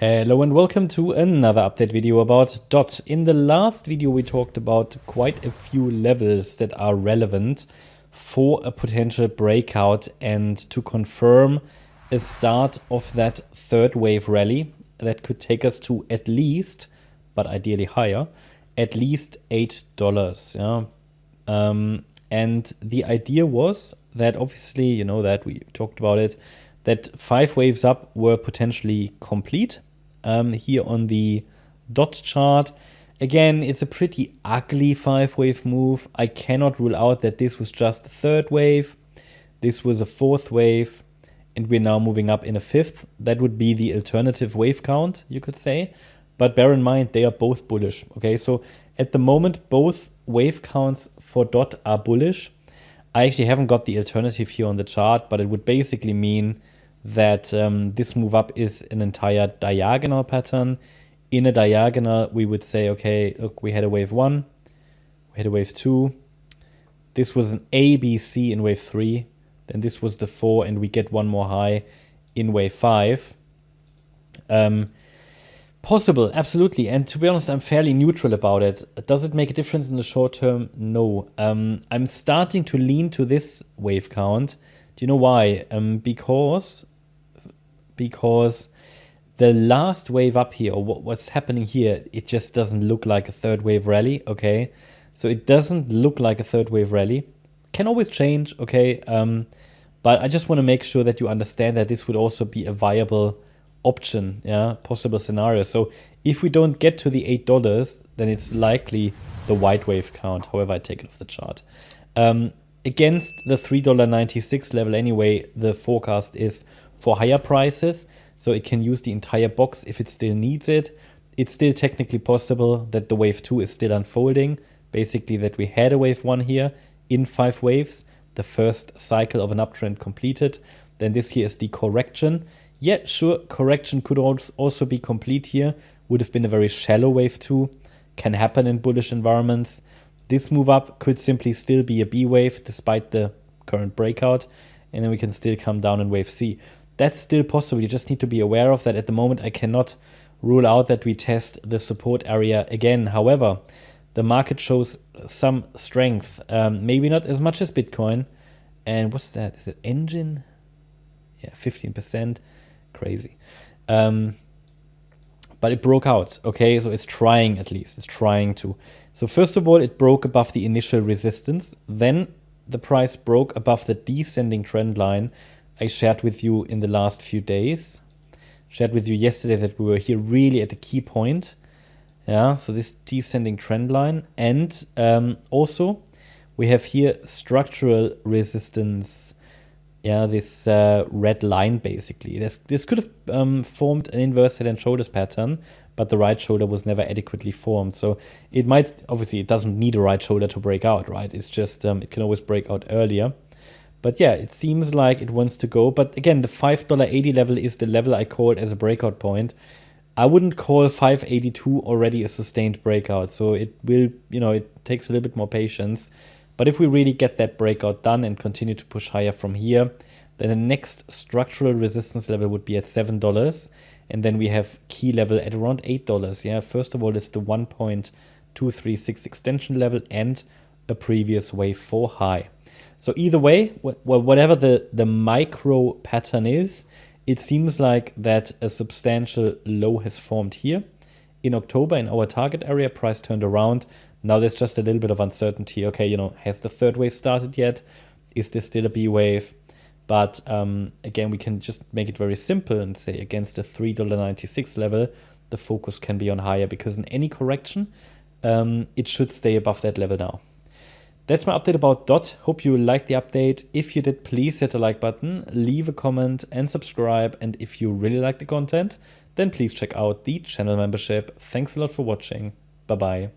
Hello and welcome to another update video about DOT. In the last video we talked about quite a few levels that are relevant for a potential breakout and to confirm a start of that third wave rally that could take us to at least, but ideally higher, at least $8. Yeah? And the idea was that obviously, you know that we talked about it, that 5 waves up were potentially complete. Here on the DOT chart. Again, it's a pretty ugly 5-wave move. I cannot rule out that this was just a third wave. This was a fourth wave, and we're now moving up in a fifth. That would be the alternative wave count, you could say. But bear in mind, they are both bullish. Okay, so at the moment, both wave counts for DOT are bullish. I actually haven't got the alternative here on the chart, but it would basically mean that this move up is an entire diagonal pattern. In a diagonal, we would say, okay, look, we had a wave 1, we had a wave 2. This was an A, B, C in wave 3. Then this was the 4, and we get one more high in wave 5. Possible, absolutely. And to be honest, I'm fairly neutral about it. Does it make a difference in the short term? No. I'm starting to lean to this wave count. Do you know why? Because the last wave up here, or what's happening here, it just doesn't look like a third wave rally, okay? So it doesn't look like a third wave rally. Can always change, okay? But I just want to make sure that you understand that this would also be a viable option, yeah, possible scenario. So if we don't get to the $8, then it's likely the white wave count, however I take it off the chart. Against the $3.96 level anyway, the forecast is for higher prices, so it can use the entire box if it still needs it. It's still technically possible that the wave 2 is still unfolding, basically that we had a wave 1 here in 5 waves, the first cycle of an uptrend completed. Then this here is the correction. Yeah, sure, correction could also be complete here, would have been a very shallow wave 2, can happen in bullish environments. This move up could simply still be a B wave despite the current breakout, and then we can still come down in wave C. That's still possible. You just need to be aware of that. At the moment, I cannot rule out that we test the support area again. However, the market shows some strength, maybe not as much as Bitcoin. And what's that? Is it engine? Yeah, 15%. Crazy. But it broke out, okay? So it's trying at least. It's trying to. So first of all, it broke above the initial resistance. Then the price broke above the descending trend line I shared with you in the last few days. Shared with you yesterday that we were here really at the key point. Yeah, so this descending trend line. And also, we have here structural resistance. Yeah, this red line basically. This could have formed an inverse head and shoulders pattern, but the right shoulder was never adequately formed. So it might, obviously it doesn't need a right shoulder to break out, right? It's just, it can always break out earlier. But yeah, it seems like it wants to go. But again, the $5.80 level is the level I called as a breakout point. I wouldn't call 582 already a sustained breakout. So it will, you know, it takes a little bit more patience. But if we really get that breakout done and continue to push higher from here, then the next structural resistance level would be at $7. And then we have key level at around $8. Yeah, first of all, it's the 1.236 extension level and a previous wave 4 high. So either way, well, whatever the micro pattern is, it seems like that a substantial low has formed here. In October, in our target area, price turned around. Now there's just a little bit of uncertainty. Okay, you know, has the third wave started yet? Is this still a B wave? But again, we can just make it very simple and say against the $3.96 level, the focus can be on higher because in any correction, it should stay above that level now. That's my update about DOT. Hope you liked the update. If you did, please hit the like button, leave a comment and subscribe. And if you really like the content, then please check out the channel membership. Thanks a lot for watching. Bye-bye.